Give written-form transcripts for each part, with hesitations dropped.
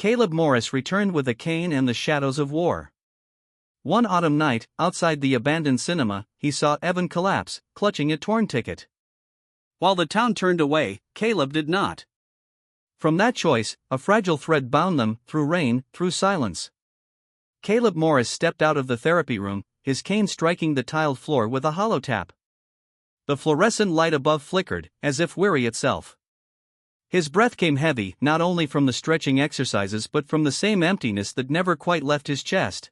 Caleb Morris returned with a cane and the shadows of war. One autumn night, outside the abandoned cinema, he saw Evan collapse, clutching a torn ticket. While the town turned away, Caleb did not. From that choice, a fragile thread bound them, through rain, through silence. Caleb Morris stepped out of the therapy room, his cane striking the tiled floor with a hollow tap. The fluorescent light above flickered, as if weary itself. His breath came heavy, not only from the stretching exercises but from the same emptiness that never quite left his chest.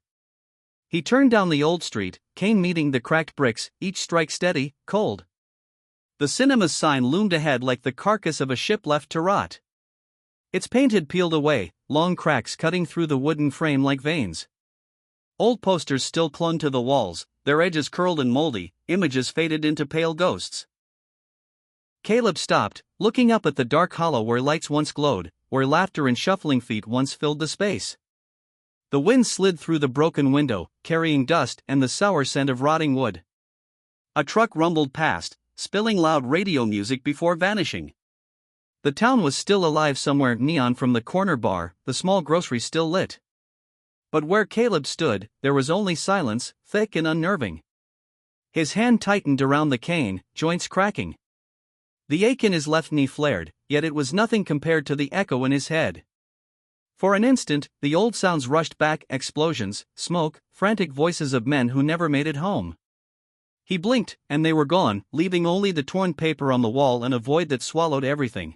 He turned down the old street, cane meeting the cracked bricks, each strike steady, cold. The cinema's sign loomed ahead like the carcass of a ship left to rot. Its paint had peeled away, long cracks cutting through the wooden frame like veins. Old posters still clung to the walls, their edges curled and moldy, images faded into pale ghosts. Caleb stopped, looking up at the dark hollow where lights once glowed, where laughter and shuffling feet once filled the space. The wind slid through the broken window, carrying dust and the sour scent of rotting wood. A truck rumbled past, spilling loud radio music before vanishing. The town was still alive somewhere, neon from the corner bar, the small grocery still lit. But where Caleb stood, there was only silence, thick and unnerving. His hand tightened around the cane, joints cracking. The ache in his left knee flared, yet it was nothing compared to the echo in his head. For an instant, the old sounds rushed back, explosions, smoke, frantic voices of men who never made it home. He blinked, and they were gone, leaving only the torn paper on the wall and a void that swallowed everything.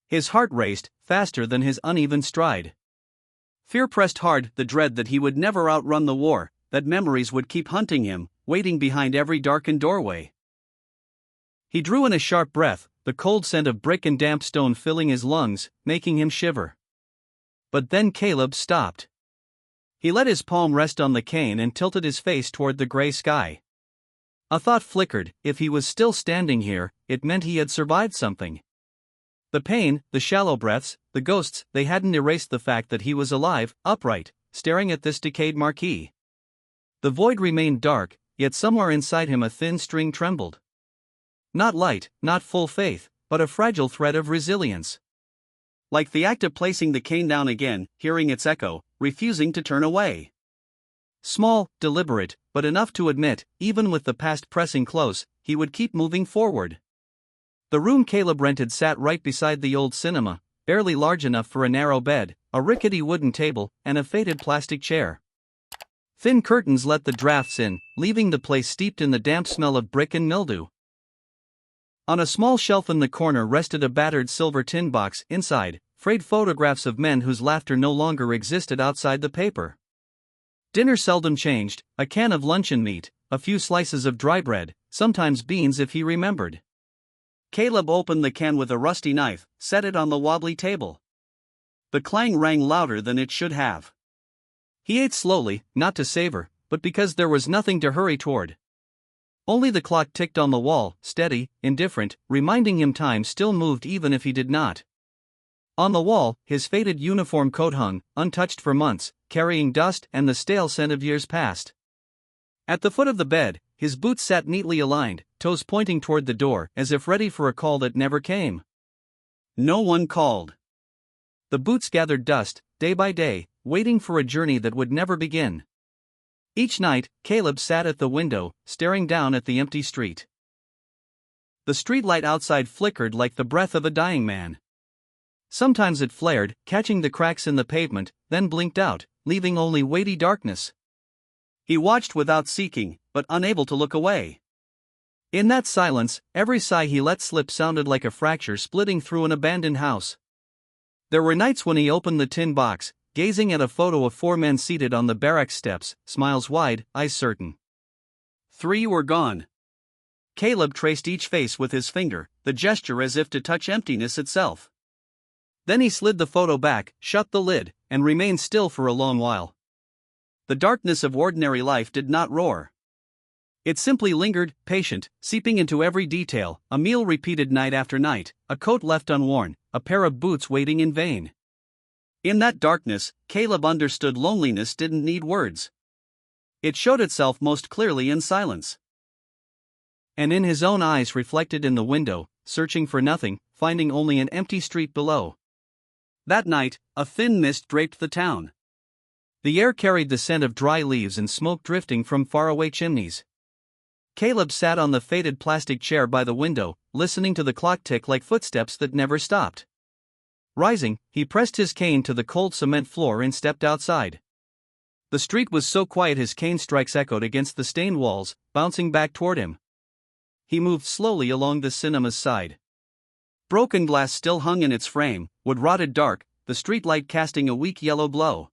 His heart raced, faster than his uneven stride. Fear pressed hard, the dread that he would never outrun the war, that memories would keep hunting him, waiting behind every darkened doorway. He drew in a sharp breath, the cold scent of brick and damp stone filling his lungs, making him shiver. But then Caleb stopped. He let his palm rest on the cane and tilted his face toward the gray sky. A thought flickered: if he was still standing here, it meant he had survived something. The pain, the shallow breaths, the ghosts, they hadn't erased the fact that he was alive, upright, staring at this decayed marquee. The void remained dark, yet somewhere inside him a thin string trembled. Not light, not full faith, but a fragile thread of resilience. Like the act of placing the cane down again, hearing its echo, refusing to turn away. Small, deliberate, but enough to admit, even with the past pressing close, he would keep moving forward. The room Caleb rented sat right beside the old cinema, barely large enough for a narrow bed, a rickety wooden table, and a faded plastic chair. Thin curtains let the drafts in, leaving the place steeped in the damp smell of brick and mildew. On a small shelf in the corner rested a battered silver tin box, inside, frayed photographs of men whose laughter no longer existed outside the paper. Dinner seldom changed, a can of luncheon meat, a few slices of dry bread, sometimes beans if he remembered. Caleb opened the can with a rusty knife, set it on the wobbly table. The clang rang louder than it should have. He ate slowly, not to savor, but because there was nothing to hurry toward. Only the clock ticked on the wall, steady, indifferent, reminding him time still moved even if he did not. On the wall, his faded uniform coat hung, untouched for months, carrying dust and the stale scent of years past. At the foot of the bed, his boots sat neatly aligned, toes pointing toward the door, as if ready for a call that never came. No one called. The boots gathered dust, day by day, waiting for a journey that would never begin. Each night, Caleb sat at the window, staring down at the empty street. The streetlight outside flickered like the breath of a dying man. Sometimes it flared, catching the cracks in the pavement, then blinked out, leaving only weighty darkness. He watched without seeking, but unable to look away. In that silence, every sigh he let slip sounded like a fracture splitting through an abandoned house. There were nights when he opened the tin box, gazing at a photo of 4 men seated on the barracks steps, smiles wide, eyes certain. 3 were gone. Caleb traced each face with his finger, the gesture as if to touch emptiness itself. Then he slid the photo back, shut the lid, and remained still for a long while. The darkness of ordinary life did not roar. It simply lingered, patient, seeping into every detail, a meal repeated night after night, a coat left unworn, a pair of boots waiting in vain. In that darkness, Caleb understood loneliness didn't need words. It showed itself most clearly in silence. And in his own eyes reflected in the window, searching for nothing, finding only an empty street below. That night, a thin mist draped the town. The air carried the scent of dry leaves and smoke drifting from faraway chimneys. Caleb sat on the faded plastic chair by the window, listening to the clock tick like footsteps that never stopped. Rising, he pressed his cane to the cold cement floor and stepped outside. The street was so quiet his cane strikes echoed against the stained walls, bouncing back toward him. He moved slowly along the cinema's side. Broken glass still hung in its frame, wood rotted dark, the street light casting a weak yellow glow.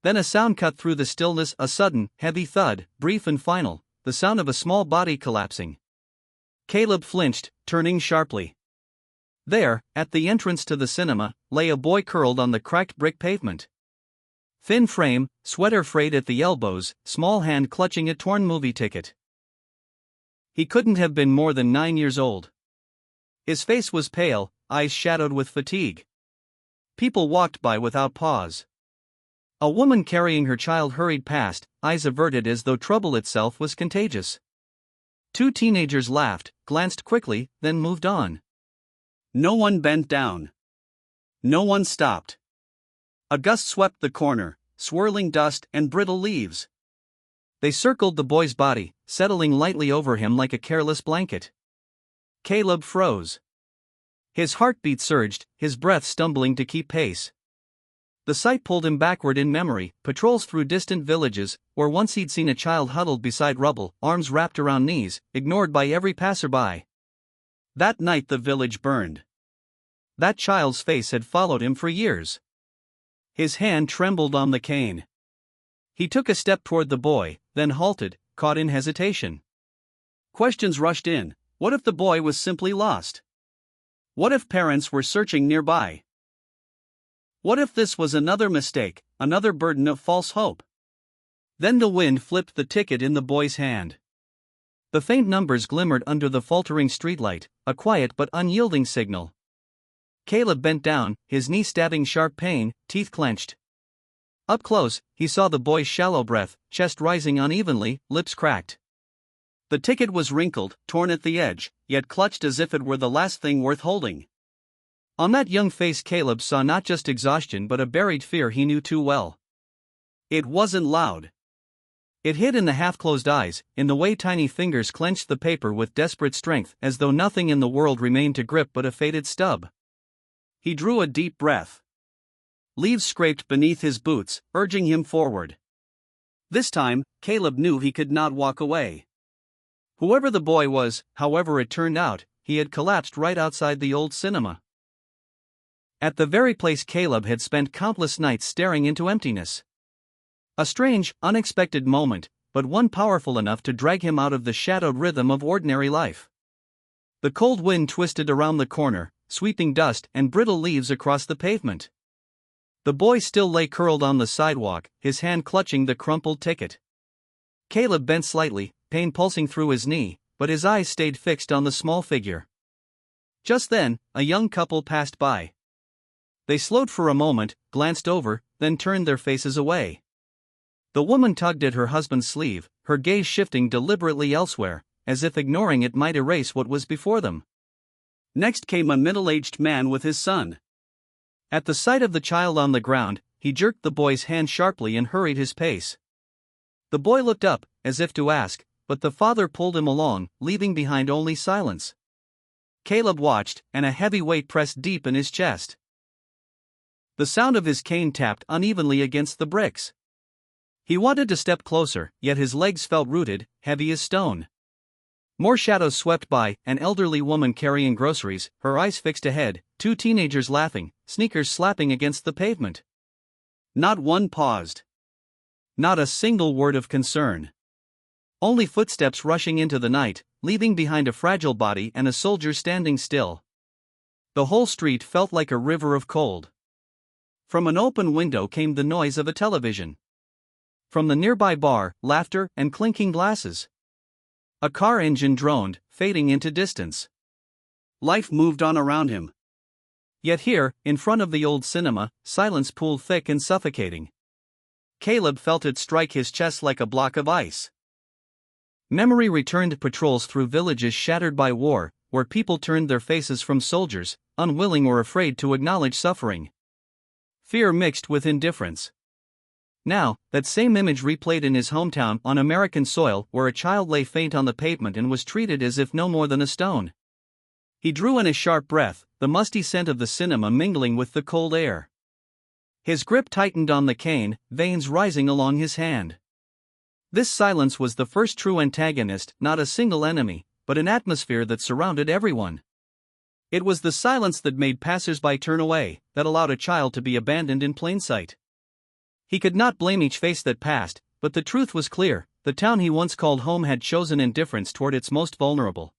Then a sound cut through the stillness, a sudden, heavy thud, brief and final, the sound of a small body collapsing. Caleb flinched, turning sharply. There, at the entrance to the cinema, lay a boy curled on the cracked brick pavement. Thin frame, sweater frayed at the elbows, small hand clutching a torn movie ticket. He couldn't have been more than 9 years old. His face was pale, eyes shadowed with fatigue. People walked by without pause. A woman carrying her child hurried past, eyes averted as though trouble itself was contagious. 2 teenagers laughed, glanced quickly, then moved on. No one bent down. No one stopped. A gust swept the corner, swirling dust and brittle leaves. They circled the boy's body, settling lightly over him like a careless blanket. Caleb froze. His heartbeat surged, his breath stumbling to keep pace. The sight pulled him backward in memory, patrols through distant villages, where once he'd seen a child huddled beside rubble, arms wrapped around knees, ignored by every passerby. That night the village burned. That child's face had followed him for years. His hand trembled on the cane. He took a step toward the boy, then halted, caught in hesitation. Questions rushed in. What if the boy was simply lost? What if parents were searching nearby? What if this was another mistake, another burden of false hope? Then the wind flipped the ticket in the boy's hand. The faint numbers glimmered under the faltering streetlight, a quiet but unyielding signal. Caleb bent down, his knee stabbing sharp pain, teeth clenched. Up close, he saw the boy's shallow breath, chest rising unevenly, lips cracked. The ticket was wrinkled, torn at the edge, yet clutched as if it were the last thing worth holding. On that young face Caleb saw not just exhaustion but a buried fear he knew too well. It wasn't loud. It hid in the half-closed eyes, in the way tiny fingers clenched the paper with desperate strength, as though nothing in the world remained to grip but a faded stub. He drew a deep breath. Leaves scraped beneath his boots, urging him forward. This time, Caleb knew he could not walk away. Whoever the boy was, however it turned out, he had collapsed right outside the old cinema. At the very place Caleb had spent countless nights staring into emptiness. A strange, unexpected moment, but one powerful enough to drag him out of the shadowed rhythm of ordinary life. The cold wind twisted around the corner, sweeping dust and brittle leaves across the pavement. The boy still lay curled on the sidewalk, his hand clutching the crumpled ticket. Caleb bent slightly, pain pulsing through his knee, but his eyes stayed fixed on the small figure. Just then, a young couple passed by. They slowed for a moment, glanced over, then turned their faces away. The woman tugged at her husband's sleeve, her gaze shifting deliberately elsewhere, as if ignoring it might erase what was before them. Next came a middle-aged man with his son. At the sight of the child on the ground, he jerked the boy's hand sharply and hurried his pace. The boy looked up, as if to ask, but the father pulled him along, leaving behind only silence. Caleb watched, and a heavy weight pressed deep in his chest. The sound of his cane tapped unevenly against the bricks. He wanted to step closer, yet his legs felt rooted, heavy as stone. More shadows swept by, an elderly woman carrying groceries, her eyes fixed ahead, 2 teenagers laughing, sneakers slapping against the pavement. Not one paused. Not a single word of concern. Only footsteps rushing into the night, leaving behind a fragile body and a soldier standing still. The whole street felt like a river of cold. From an open window came the noise of a television. From the nearby bar, laughter and clinking glasses. A car engine droned, fading into distance. Life moved on around him. Yet here, in front of the old cinema, silence pooled thick and suffocating. Caleb felt it strike his chest like a block of ice. Memory returned patrols through villages shattered by war, where people turned their faces from soldiers, unwilling or afraid to acknowledge suffering. fear mixed with indifference. Now, that same image replayed in his hometown on American soil, where a child lay faint on the pavement and was treated as if no more than a stone. He drew in a sharp breath, the musty scent of the cinema mingling with the cold air. His grip tightened on the cane, veins rising along his hand. This silence was the first true antagonist, not a single enemy, but an atmosphere that surrounded everyone. It was the silence that made passers-by turn away, that allowed a child to be abandoned in plain sight. He could not blame each face that passed, but the truth was clear: the town he once called home had chosen indifference toward its most vulnerable.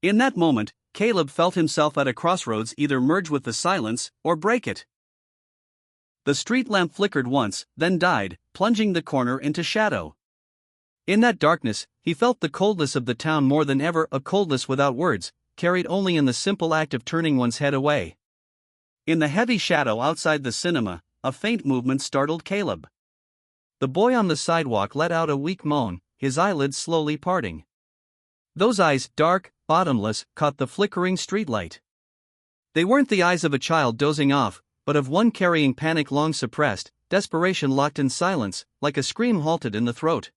In that moment, Caleb felt himself at a crossroads: either merge with the silence, or break it. The street lamp flickered once, then died, plunging the corner into shadow. In that darkness, he felt the coldness of the town more than ever, a coldness without words, carried only in the simple act of turning one's head away. In the heavy shadow outside the cinema, a faint movement startled Caleb. The boy on the sidewalk let out a weak moan, his eyelids slowly parting. Those eyes, dark, bottomless, caught the flickering streetlight. They weren't the eyes of a child dozing off, but of one carrying panic long suppressed, desperation locked in silence, like a scream halted in the throat.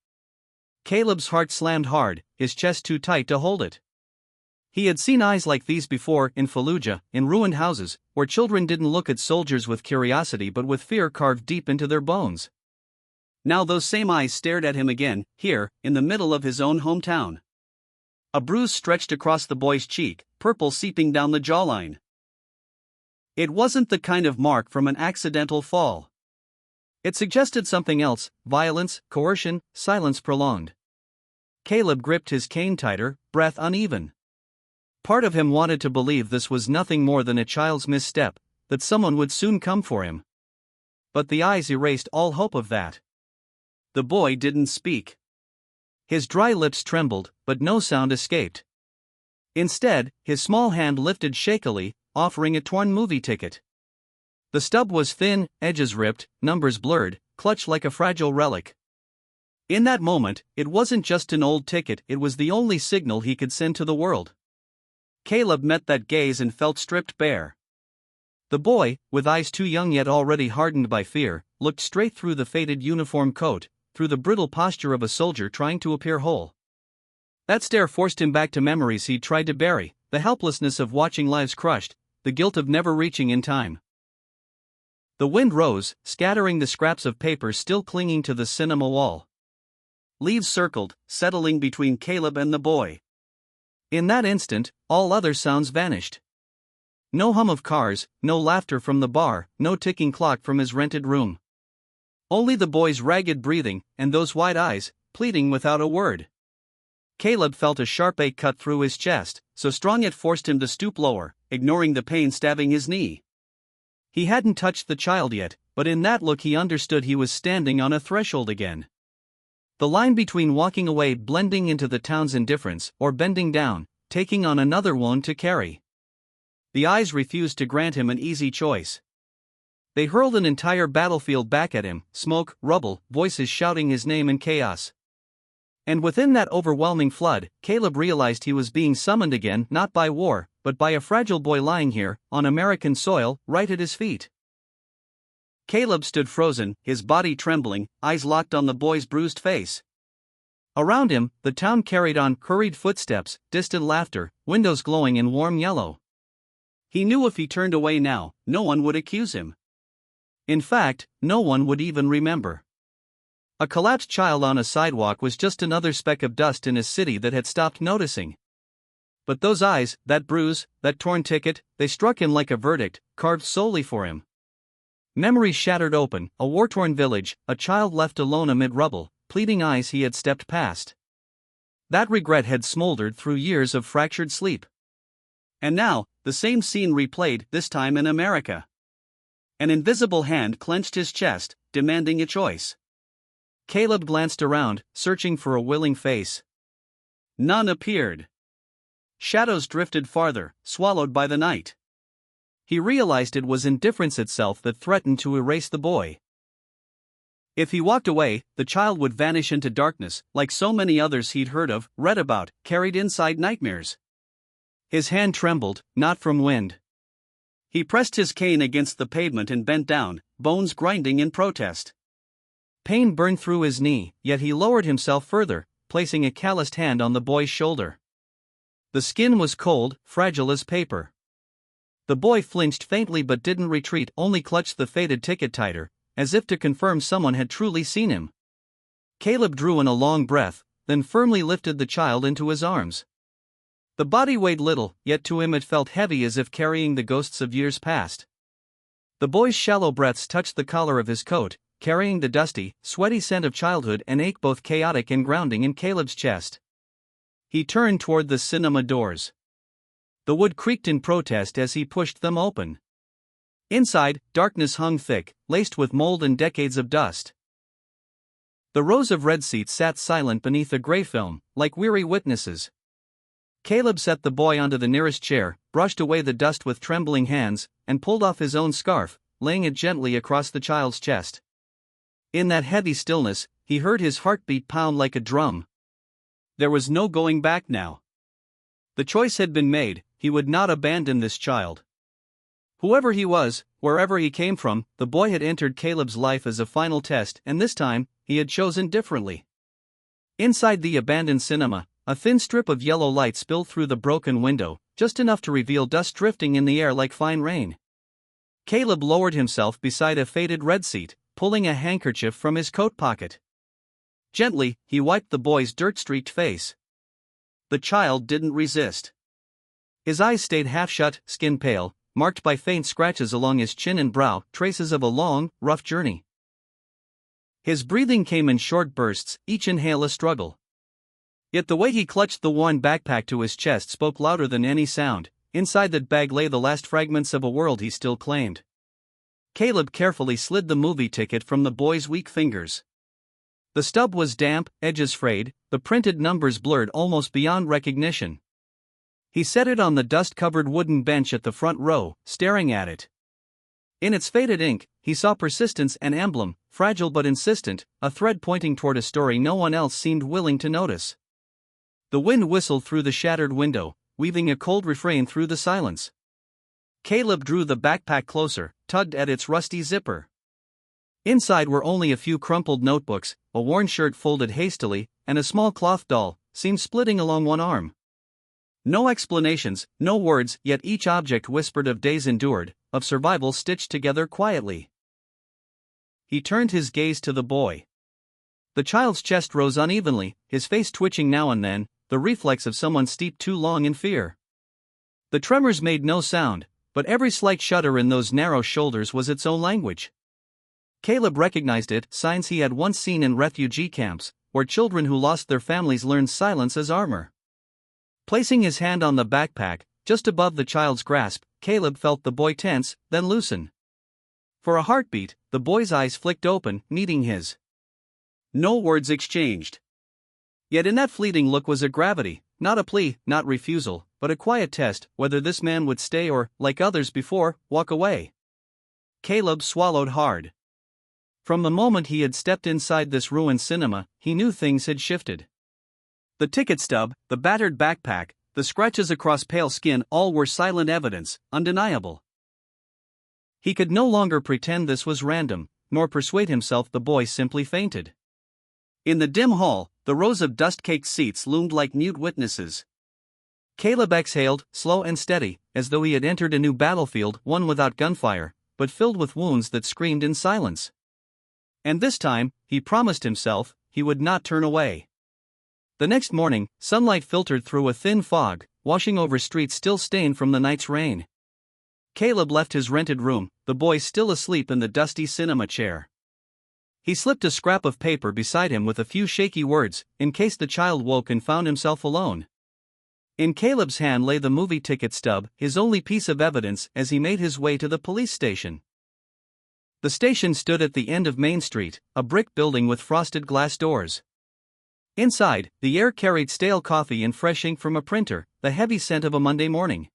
Caleb's heart slammed hard, his chest too tight to hold it. He had seen eyes like these before, in Fallujah, in ruined houses, where children didn't look at soldiers with curiosity but with fear carved deep into their bones. Now those same eyes stared at him again, here, in the middle of his own hometown. A bruise stretched across the boy's cheek, purple seeping down the jawline. It wasn't the kind of mark from an accidental fall. It suggested something else: violence, coercion, silence prolonged. Caleb gripped his cane tighter, breath uneven. Part of him wanted to believe this was nothing more than a child's misstep, that someone would soon come for him. But the eyes erased all hope of that. The boy didn't speak. His dry lips trembled, but no sound escaped. Instead, his small hand lifted shakily, offering a torn movie ticket. The stub was thin, edges ripped, numbers blurred, clutched like a fragile relic. In that moment, it wasn't just an old ticket, it was the only signal he could send to the world. Caleb met that gaze and felt stripped bare. The boy, with eyes too young yet already hardened by fear, looked straight through the faded uniform coat, through the brittle posture of a soldier trying to appear whole. That stare forced him back to memories he'd tried to bury, the helplessness of watching lives crushed, the guilt of never reaching in time. The wind rose, scattering the scraps of paper still clinging to the cinema wall. Leaves circled, settling between Caleb and the boy. In that instant, all other sounds vanished. No hum of cars, no laughter from the bar, no ticking clock from his rented room. Only the boy's ragged breathing, and those wide eyes, pleading without a word. Caleb felt a sharp ache cut through his chest, so strong it forced him to stoop lower, ignoring the pain stabbing his knee. He hadn't touched the child yet, but in that look he understood he was standing on a threshold again. The line between walking away, blending into the town's indifference, or bending down, taking on another wound to carry. The eyes refused to grant him an easy choice. They hurled an entire battlefield back at him: smoke, rubble, voices shouting his name in chaos. And within that overwhelming flood, Caleb realized he was being summoned again, not by war, but by a fragile boy lying here, on American soil, right at his feet. Caleb stood frozen, his body trembling, eyes locked on the boy's bruised face. Around him, the town carried on, hurried footsteps, distant laughter, windows glowing in warm yellow. He knew if he turned away now, no one would accuse him. In fact, no one would even remember. A collapsed child on a sidewalk was just another speck of dust in a city that had stopped noticing. But those eyes, that bruise, that torn ticket, they struck him like a verdict, carved solely for him. Memories shattered open, a war-torn village, a child left alone amid rubble, pleading eyes he had stepped past. That regret had smoldered through years of fractured sleep. And now, the same scene replayed, this time in America. An invisible hand clenched his chest, demanding a choice. Caleb glanced around, searching for a willing face. None appeared. Shadows drifted farther, swallowed by the night. He realized it was indifference itself that threatened to erase the boy. If he walked away, the child would vanish into darkness, like so many others he'd heard of, read about, carried inside nightmares. His hand trembled, not from wind. He pressed his cane against the pavement and bent down, bones grinding in protest. Pain burned through his knee, yet he lowered himself further, placing a calloused hand on the boy's shoulder. The skin was cold, fragile as paper. The boy flinched faintly but didn't retreat, only clutched the faded ticket tighter, as if to confirm someone had truly seen him. Caleb drew in a long breath, then firmly lifted the child into his arms. The body weighed little, yet to him it felt heavy as if carrying the ghosts of years past. The boy's shallow breaths touched the collar of his coat, carrying the dusty, sweaty scent of childhood and ache both chaotic and grounding in Caleb's chest. He turned toward the cinema doors. The wood creaked in protest as he pushed them open. Inside, darkness hung thick, laced with mold and decades of dust. The rows of red seats sat silent beneath a gray film, like weary witnesses. Caleb set the boy onto the nearest chair, brushed away the dust with trembling hands, and pulled off his own scarf, laying it gently across the child's chest. In that heavy stillness, he heard his heartbeat pound like a drum. There was no going back now. The choice had been made. He would not abandon this child. Whoever he was, wherever he came from, the boy had entered Caleb's life as a final test, and this time, he had chosen differently. Inside the abandoned cinema, a thin strip of yellow light spilled through the broken window, just enough to reveal dust drifting in the air like fine rain. Caleb lowered himself beside a faded red seat, pulling a handkerchief from his coat pocket. Gently, he wiped the boy's dirt-streaked face. The child didn't resist. His eyes stayed half shut, skin pale, marked by faint scratches along his chin and brow, traces of a long, rough journey. His breathing came in short bursts, each inhale a struggle. Yet the way he clutched the worn backpack to his chest spoke louder than any sound. Inside that bag lay the last fragments of a world he still claimed. Caleb carefully slid the movie ticket from the boy's weak fingers. The stub was damp, edges frayed, the printed numbers blurred almost beyond recognition. He set it on the dust-covered wooden bench at the front row, staring at it. In its faded ink, he saw persistence, an emblem, fragile but insistent, a thread pointing toward a story no one else seemed willing to notice. The wind whistled through the shattered window, weaving a cold refrain through the silence. Caleb drew the backpack closer, tugged at its rusty zipper. Inside were only a few crumpled notebooks, a worn shirt folded hastily, and a small cloth doll, seen splitting along one arm. No explanations, no words, yet each object whispered of days endured, of survival stitched together quietly. He turned his gaze to the boy. The child's chest rose unevenly, his face twitching now and then, the reflex of someone steeped too long in fear. The tremors made no sound, but every slight shudder in those narrow shoulders was its own language. Caleb recognized it, signs he had once seen in refugee camps, where children who lost their families learned silence as armor. Placing his hand on the backpack, just above the child's grasp, Caleb felt the boy tense, then loosen. For a heartbeat, the boy's eyes flicked open, meeting his. No words exchanged. Yet in that fleeting look was a gravity, not a plea, not refusal, but a quiet test, whether this man would stay or, like others before, walk away. Caleb swallowed hard. From the moment he had stepped inside this ruined cinema, he knew things had shifted. The ticket stub, the battered backpack, the scratches across pale skin, all were silent evidence, undeniable. He could no longer pretend this was random, nor persuade himself the boy simply fainted. In the dim hall, the rows of dust-caked seats loomed like mute witnesses. Caleb exhaled, slow and steady, as though he had entered a new battlefield, one without gunfire, but filled with wounds that screamed in silence. And this time, he promised himself, he would not turn away. The next morning, sunlight filtered through a thin fog, washing over streets still stained from the night's rain. Caleb left his rented room, the boy still asleep in the dusty cinema chair. He slipped a scrap of paper beside him with a few shaky words, in case the child woke and found himself alone. In Caleb's hand lay the movie ticket stub, his only piece of evidence, as he made his way to the police station. The station stood at the end of Main Street, a brick building with frosted glass doors. Inside, the air carried stale coffee and fresh ink from a printer, the heavy scent of a Monday morning.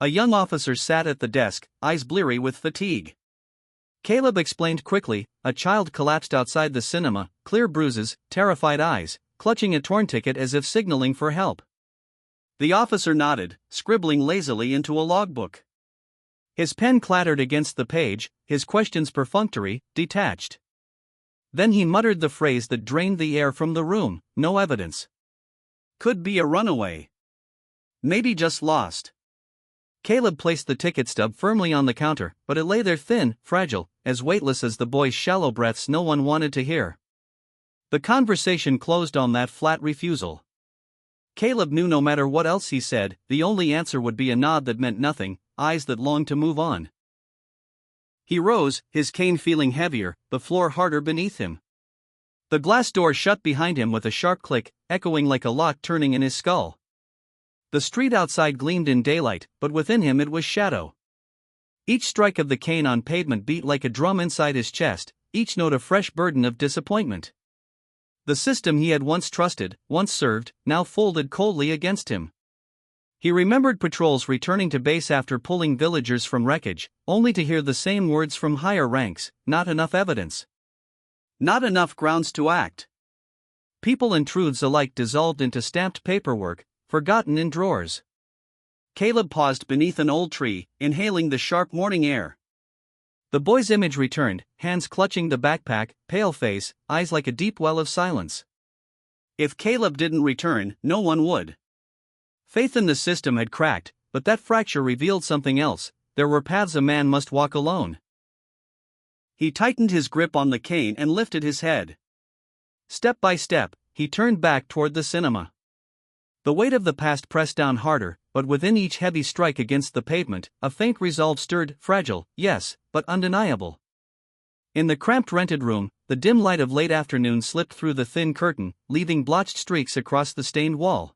A young officer sat at the desk, eyes bleary with fatigue. Caleb explained quickly. A child collapsed outside the cinema, clear bruises, terrified eyes, clutching a torn ticket as if signaling for help. The officer nodded, scribbling lazily into a logbook. His pen clattered against the page, his questions perfunctory, detached. Then he muttered the phrase that drained the air from the room: no evidence. Could be a runaway. Maybe just lost. Caleb placed the ticket stub firmly on the counter, but it lay there thin, fragile, as weightless as the boy's shallow breaths no one wanted to hear. The conversation closed on that flat refusal. Caleb knew no matter what else he said, the only answer would be a nod that meant nothing, eyes that longed to move on. He rose, his cane feeling heavier, the floor harder beneath him. The glass door shut behind him with a sharp click, echoing like a lock turning in his skull. The street outside gleamed in daylight, but within him it was shadow. Each strike of the cane on pavement beat like a drum inside his chest, each note a fresh burden of disappointment. The system he had once trusted, once served, now folded coldly against him. He remembered patrols returning to base after pulling villagers from wreckage, only to hear the same words from higher ranks: not enough evidence. Not enough grounds to act. People and truths alike dissolved into stamped paperwork, forgotten in drawers. Caleb paused beneath an old tree, inhaling the sharp morning air. The boy's image returned, hands clutching the backpack, pale face, eyes like a deep well of silence. If Caleb didn't return, no one would. Faith in the system had cracked, but that fracture revealed something else: there were paths a man must walk alone. He tightened his grip on the cane and lifted his head. Step by step, he turned back toward the cinema. The weight of the past pressed down harder, but within each heavy strike against the pavement, a faint resolve stirred, fragile, yes, but undeniable. In the cramped rented room, the dim light of late afternoon slipped through the thin curtain, leaving blotched streaks across the stained wall.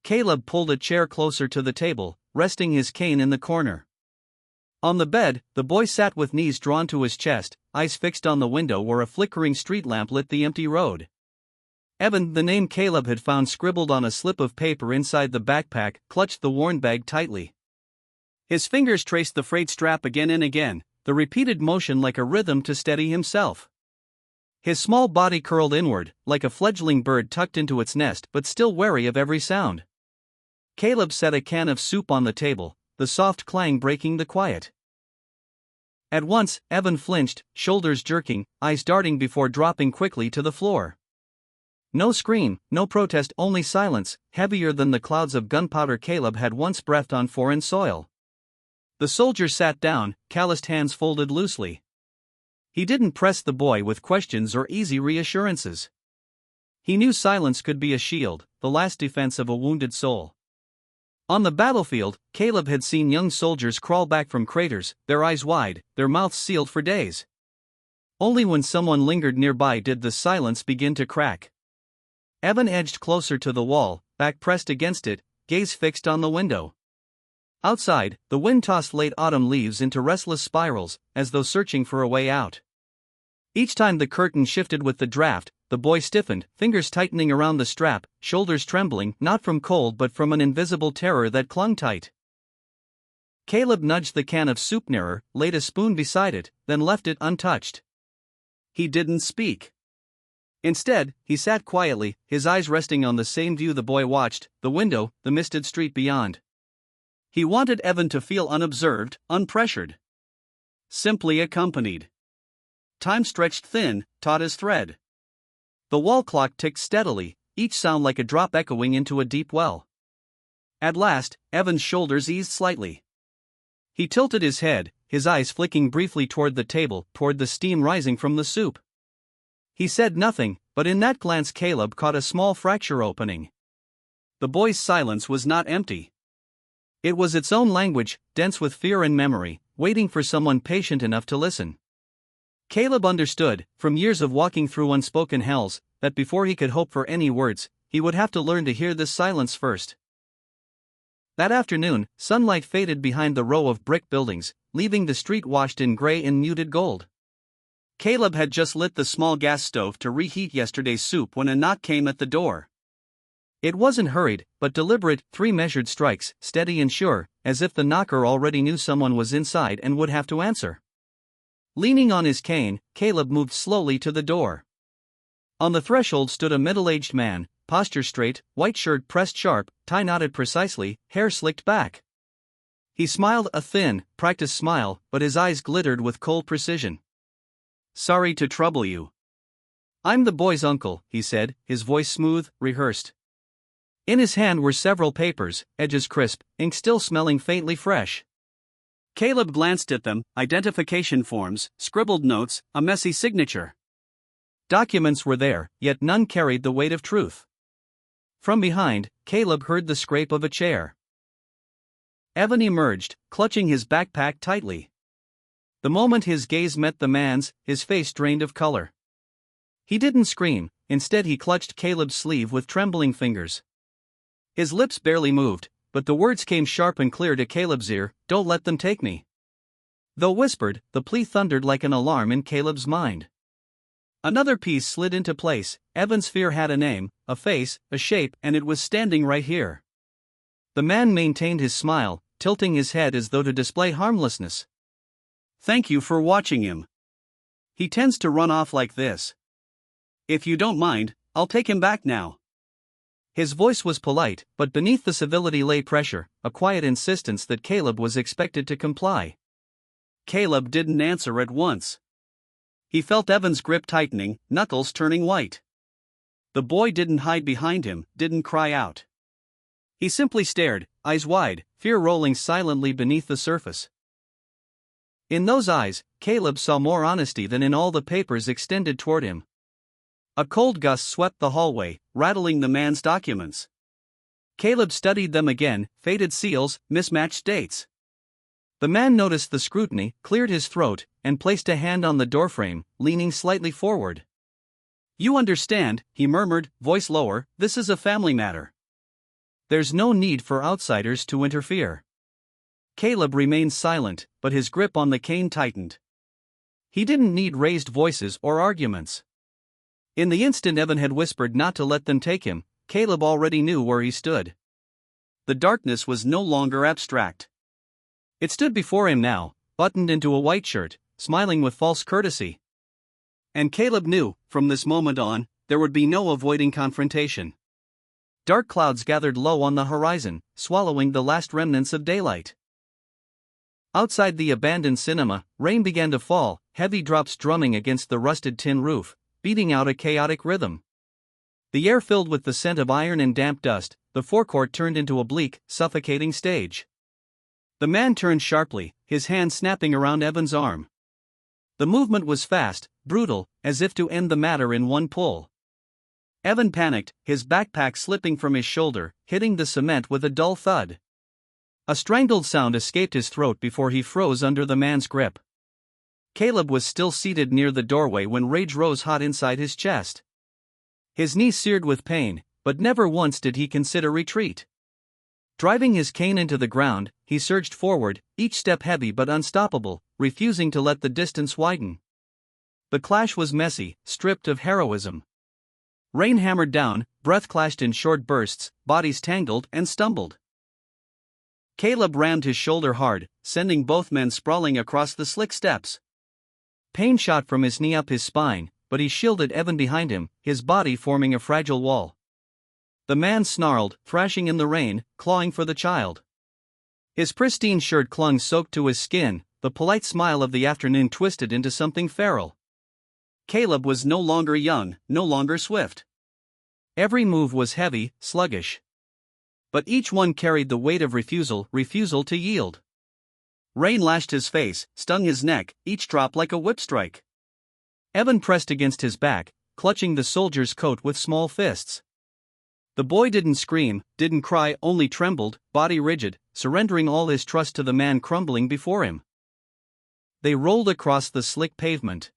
Caleb pulled a chair closer to the table, resting his cane in the corner. On the bed, the boy sat with knees drawn to his chest, eyes fixed on the window where a flickering street lamp lit the empty road. Evan, the name Caleb had found scribbled on a slip of paper inside the backpack, clutched the worn bag tightly. His fingers traced the freight strap again and again, the repeated motion like a rhythm to steady himself. His small body curled inward, like a fledgling bird tucked into its nest but still wary of every sound. Caleb set a can of soup on the table, the soft clang breaking the quiet. At once, Evan flinched, shoulders jerking, eyes darting before dropping quickly to the floor. No scream, no protest, only silence, heavier than the clouds of gunpowder Caleb had once breathed on foreign soil. The soldier sat down, calloused hands folded loosely. He didn't press the boy with questions or easy reassurances. He knew silence could be a shield, the last defense of a wounded soul. On the battlefield, Caleb had seen young soldiers crawl back from craters, their eyes wide, their mouths sealed for days. Only when someone lingered nearby did the silence begin to crack. Evan edged closer to the wall, back pressed against it, gaze fixed on the window. Outside, the wind tossed late autumn leaves into restless spirals, as though searching for a way out. Each time the curtain shifted with the draft, the boy stiffened, fingers tightening around the strap, shoulders trembling, not from cold but from an invisible terror that clung tight. Caleb nudged the can of soup nearer, laid a spoon beside it, then left it untouched. He didn't speak. Instead, he sat quietly, his eyes resting on the same view the boy watched, the window, the misted street beyond. He wanted Evan to feel unobserved, unpressured. Simply accompanied. Time stretched thin, taut as thread. The wall clock ticked steadily, each sound like a drop echoing into a deep well. At last, Evan's shoulders eased slightly. He tilted his head, his eyes flicking briefly toward the table, toward the steam rising from the soup. He said nothing, but in that glance Caleb caught a small fracture opening. The boy's silence was not empty. It was its own language, dense with fear and memory, waiting for someone patient enough to listen. Caleb understood, from years of walking through unspoken hells, that before he could hope for any words, he would have to learn to hear this silence first. That afternoon, sunlight faded behind the row of brick buildings, leaving the street washed in gray and muted gold. Caleb had just lit the small gas stove to reheat yesterday's soup when a knock came at the door. It wasn't hurried, but deliberate, 3 measured strikes, steady and sure, as if the knocker already knew someone was inside and would have to answer. Leaning on his cane, Caleb moved slowly to the door. On the threshold stood a middle-aged man, posture straight, white shirt pressed sharp, tie knotted precisely, hair slicked back. He smiled, a thin, practiced smile, but his eyes glittered with cold precision. "Sorry to trouble you. I'm the boy's uncle," he said, his voice smooth, rehearsed. In his hand were several papers, edges crisp, ink still smelling faintly fresh. Caleb glanced at them: identification forms, scribbled notes, a messy signature. Documents were there, yet none carried the weight of truth. From behind, Caleb heard the scrape of a chair. Evan emerged, clutching his backpack tightly. The moment his gaze met the man's, his face drained of color. He didn't scream, instead he clutched Caleb's sleeve with trembling fingers. His lips barely moved, but the words came sharp and clear to Caleb's ear: "Don't let them take me." Though whispered, the plea thundered like an alarm in Caleb's mind. Another piece slid into place: Evan's fear had a name, a face, a shape, and it was standing right here. The man maintained his smile, tilting his head as though to display harmlessness. "Thank you for watching him. He tends to run off like this. If you don't mind, I'll take him back now." His voice was polite, but beneath the civility lay pressure, a quiet insistence that Caleb was expected to comply. Caleb didn't answer at once. He felt Evan's grip tightening, knuckles turning white. The boy didn't hide behind him, didn't cry out. He simply stared, eyes wide, fear rolling silently beneath the surface. In those eyes, Caleb saw more honesty than in all the papers extended toward him. A cold gust swept the hallway, rattling the man's documents. Caleb studied them again: faded seals, mismatched dates. The man noticed the scrutiny, cleared his throat, and placed a hand on the doorframe, leaning slightly forward. "You understand," he murmured, voice lower, "this is a family matter. There's no need for outsiders to interfere." Caleb remained silent, but his grip on the cane tightened. He didn't need raised voices or arguments. In the instant Evan had whispered not to let them take him, Caleb already knew where he stood. The darkness was no longer abstract. It stood before him now, buttoned into a white shirt, smiling with false courtesy. And Caleb knew, from this moment on, there would be no avoiding confrontation. Dark clouds gathered low on the horizon, swallowing the last remnants of daylight. Outside the abandoned cinema, rain began to fall, heavy drops drumming against the rusted tin roof, beating out a chaotic rhythm. The air filled with the scent of iron and damp dust, the forecourt turned into a bleak, suffocating stage. The man turned sharply, his hand snapping around Evan's arm. The movement was fast, brutal, as if to end the matter in one pull. Evan panicked, his backpack slipping from his shoulder, hitting the cement with a dull thud. A strangled sound escaped his throat before he froze under the man's grip. Caleb was still seated near the doorway when rage rose hot inside his chest. His knees seared with pain, but never once did he consider retreat. Driving his cane into the ground, he surged forward, each step heavy but unstoppable, refusing to let the distance widen. The clash was messy, stripped of heroism. Rain hammered down, breath clashed in short bursts, bodies tangled and stumbled. Caleb rammed his shoulder hard, sending both men sprawling across the slick steps. Pain shot from his knee up his spine, but he shielded Evan behind him, his body forming a fragile wall. The man snarled, thrashing in the rain, clawing for the child. His pristine shirt clung soaked to his skin, the polite smile of the afternoon twisted into something feral. Caleb was no longer young, no longer swift. Every move was heavy, sluggish. But each one carried the weight of refusal to yield. Rain lashed his face, stung his neck, each drop like a whip strike. Evan pressed against his back, clutching the soldier's coat with small fists. The boy didn't scream, didn't cry, only trembled, body rigid, surrendering all his trust to the man crumbling before him. They rolled across the slick pavement.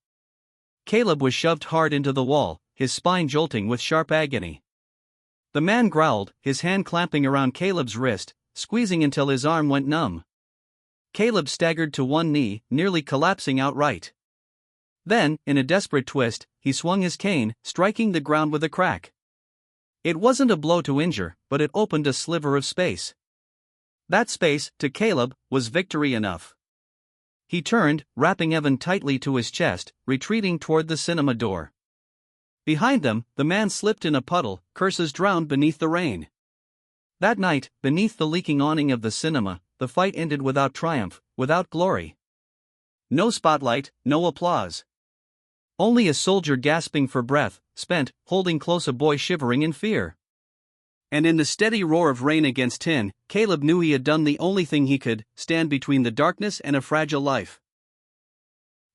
Caleb was shoved hard into the wall, his spine jolting with sharp agony. The man growled, his hand clamping around Caleb's wrist, squeezing until his arm went numb. Caleb staggered to one knee, nearly collapsing outright. Then, in a desperate twist, he swung his cane, striking the ground with a crack. It wasn't a blow to injure, but it opened a sliver of space. That space, to Caleb, was victory enough. He turned, wrapping Evan tightly to his chest, retreating toward the cinema door. Behind them, the man slipped in a puddle, curses drowned beneath the rain. That night, beneath the leaking awning of the cinema, the fight ended without triumph, without glory. No spotlight, no applause. Only a soldier gasping for breath, spent, holding close a boy shivering in fear. And in the steady roar of rain against tin, Caleb knew he had done the only thing he could: stand between the darkness and a fragile life.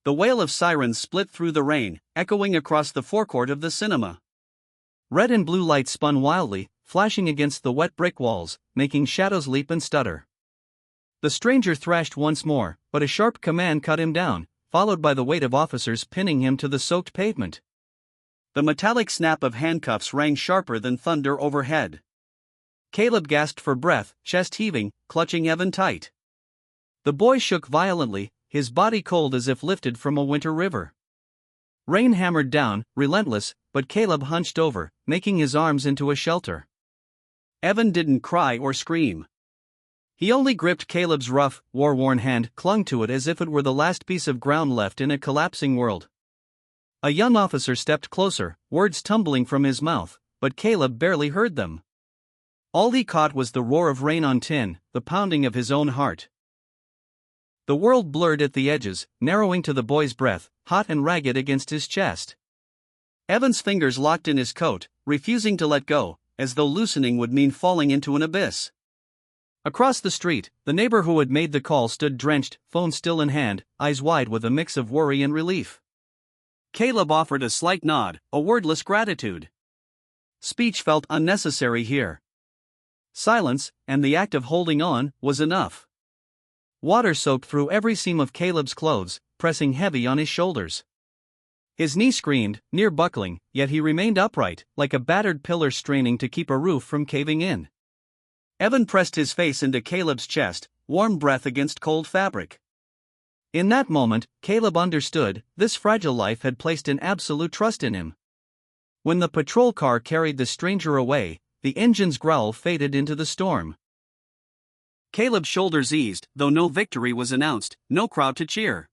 The wail of sirens split through the rain, echoing across the forecourt of the cinema. Red and blue lights spun wildly, flashing against the wet brick walls, making shadows leap and stutter. The stranger thrashed once more, but a sharp command cut him down, followed by the weight of officers pinning him to the soaked pavement. The metallic snap of handcuffs rang sharper than thunder overhead. Caleb gasped for breath, chest heaving, clutching Evan tight. The boy shook violently, his body cold as if lifted from a winter river. Rain hammered down, relentless, but Caleb hunched over, making his arms into a shelter. Evan didn't cry or scream. He only gripped Caleb's rough, war-worn hand, clung to it as if it were the last piece of ground left in a collapsing world. A young officer stepped closer, words tumbling from his mouth, but Caleb barely heard them. All he caught was the roar of rain on tin, the pounding of his own heart. The world blurred at the edges, narrowing to the boy's breath, hot and ragged against his chest. Evan's fingers locked in his coat, refusing to let go, as though loosening would mean falling into an abyss. Across the street, the neighbor who had made the call stood drenched, phone still in hand, eyes wide with a mix of worry and relief. Caleb offered a slight nod, a wordless gratitude. Speech felt unnecessary here. Silence, and the act of holding on, was enough. Water soaked through every seam of Caleb's clothes, pressing heavy on his shoulders. His knee screamed, near buckling, yet he remained upright, like a battered pillar straining to keep a roof from caving in. Evan pressed his face into Caleb's chest, warm breath against cold fabric. In that moment, Caleb understood, this fragile life had placed an absolute trust in him. When the patrol car carried the stranger away, the engine's growl faded into the storm. Caleb's shoulders eased, though no victory was announced, no crowd to cheer.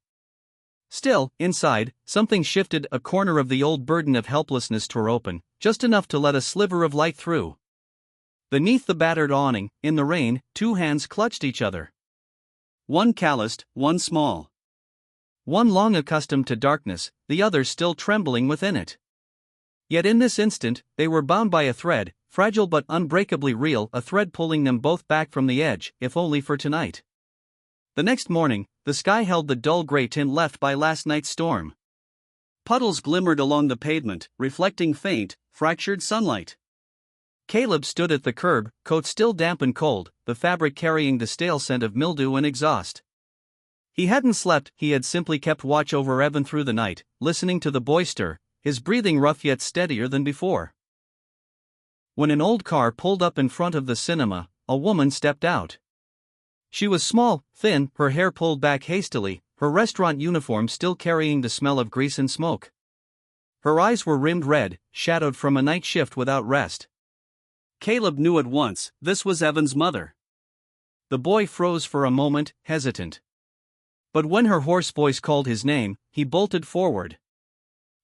Still, inside, something shifted. A corner of the old burden of helplessness tore open, just enough to let a sliver of light through. Beneath the battered awning, in the rain, two hands clutched each other. One calloused, one small. One long accustomed to darkness, the other still trembling within it. Yet in this instant, they were bound by a thread, fragile but unbreakably real, a thread pulling them both back from the edge, if only for tonight. The next morning, the sky held the dull gray tint left by last night's storm. Puddles glimmered along the pavement, reflecting faint, fractured sunlight. Caleb stood at the curb, coat still damp and cold, the fabric carrying the stale scent of mildew and exhaust. He hadn't slept, he had simply kept watch over Evan through the night, listening to the boy stir, his breathing rough yet steadier than before. When an old car pulled up in front of the cinema, a woman stepped out. She was small, thin, her hair pulled back hastily, her restaurant uniform still carrying the smell of grease and smoke. Her eyes were rimmed red, shadowed from a night shift without rest. Caleb knew at once, this was Evan's mother. The boy froze for a moment, hesitant. But when her hoarse voice called his name, he bolted forward.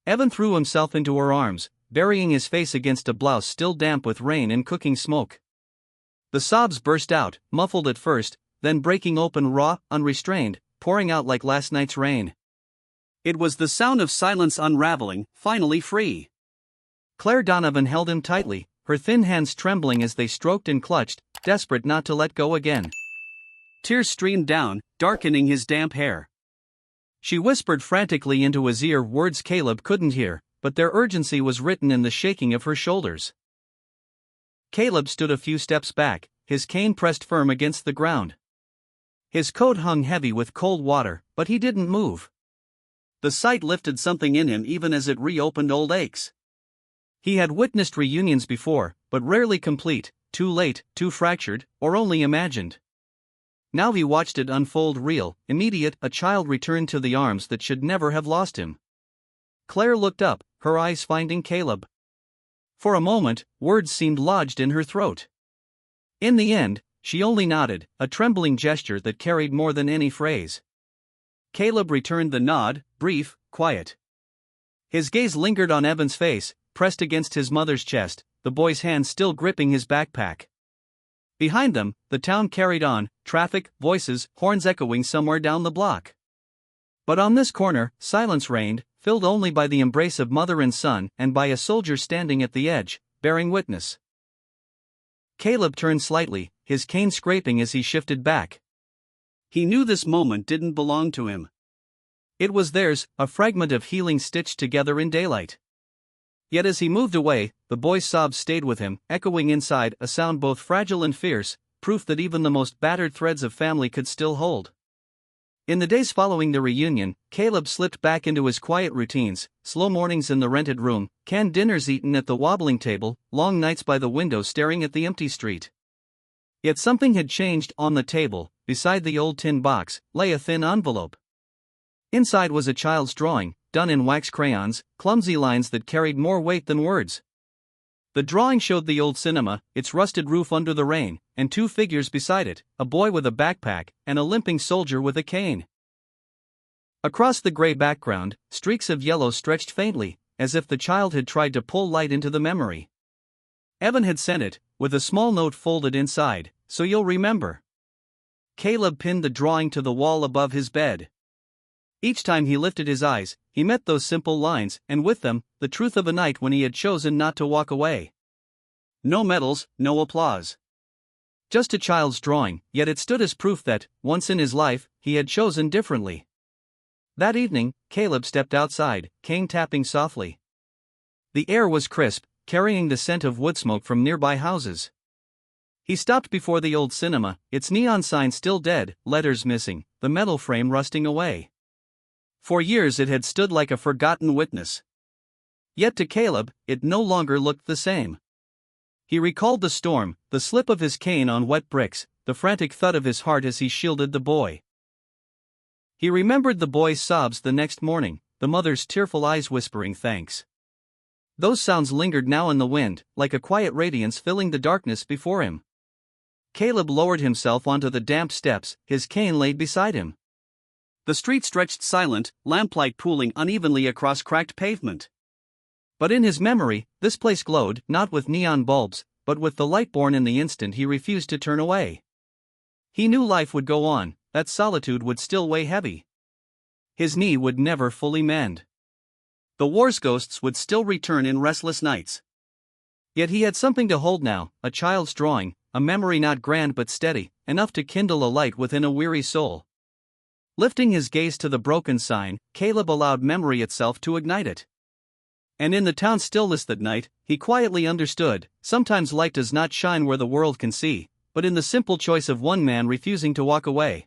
Evan threw himself into her arms, burying his face against a blouse still damp with rain and cooking smoke. The sobs burst out, muffled at first, then breaking open raw, unrestrained, pouring out like last night's rain. It was the sound of silence unraveling, finally free. Claire Donovan held him tightly, her thin hands trembling as they stroked and clutched, desperate not to let go again. Tears streamed down, darkening his damp hair. She whispered frantically into his ear words Caleb couldn't hear, but their urgency was written in the shaking of her shoulders. Caleb stood a few steps back, his cane pressed firm against the ground. His coat hung heavy with cold water, but he didn't move. The sight lifted something in him even as it reopened old aches. He had witnessed reunions before, but rarely complete, too late, too fractured, or only imagined. Now he watched it unfold real, immediate, a child returned to the arms that should never have lost him. Claire looked up, her eyes finding Caleb. For a moment, words seemed lodged in her throat. In the end, she only nodded, a trembling gesture that carried more than any phrase. Caleb returned the nod, brief, quiet. His gaze lingered on Evan's face, pressed against his mother's chest, the boy's hand still gripping his backpack. Behind them, the town carried on, traffic, voices, horns echoing somewhere down the block. But on this corner, silence reigned, filled only by the embrace of mother and son and by a soldier standing at the edge, bearing witness. Caleb turned slightly, his cane scraping as he shifted back. He knew this moment didn't belong to him. It was theirs, a fragment of healing stitched together in daylight. Yet as he moved away, the boy's sobs stayed with him, echoing inside, a sound both fragile and fierce, proof that even the most battered threads of family could still hold. In the days following the reunion, Caleb slipped back into his quiet routines, slow mornings in the rented room, canned dinners eaten at the wobbling table, long nights by the window staring at the empty street. Yet something had changed. On the table, beside the old tin box, lay a thin envelope. Inside was a child's drawing, done in wax crayons, clumsy lines that carried more weight than words. The drawing showed the old cinema, its rusted roof under the rain, and two figures beside it, a boy with a backpack and a limping soldier with a cane. Across the gray background, streaks of yellow stretched faintly, as if the child had tried to pull light into the memory. Evan had sent it, with a small note folded inside, "So you'll remember." Caleb pinned the drawing to the wall above his bed. Each time he lifted his eyes, he met those simple lines, and with them, the truth of a night when he had chosen not to walk away. No medals, no applause. Just a child's drawing, yet it stood as proof that, once in his life, he had chosen differently. That evening, Caleb stepped outside, cane tapping softly. The air was crisp, carrying the scent of wood smoke from nearby houses. He stopped before the old cinema, its neon sign still dead, letters missing, the metal frame rusting away. For years it had stood like a forgotten witness. Yet to Caleb, it no longer looked the same. He recalled the storm, the slip of his cane on wet bricks, the frantic thud of his heart as he shielded the boy. He remembered the boy's sobs the next morning, the mother's tearful eyes whispering thanks. Those sounds lingered now in the wind, like a quiet radiance filling the darkness before him. Caleb lowered himself onto the damp steps, his cane laid beside him. The street stretched silent, lamplight pooling unevenly across cracked pavement. But in his memory, this place glowed, not with neon bulbs, but with the light born in the instant he refused to turn away. He knew life would go on, that solitude would still weigh heavy. His knee would never fully mend. The war's ghosts would still return in restless nights. Yet he had something to hold now, a child's drawing, a memory not grand but steady, enough to kindle a light within a weary soul. Lifting his gaze to the broken sign, Caleb allowed memory itself to ignite it. And in the town's stillness that night, he quietly understood, sometimes light does not shine where the world can see, but in the simple choice of one man refusing to walk away.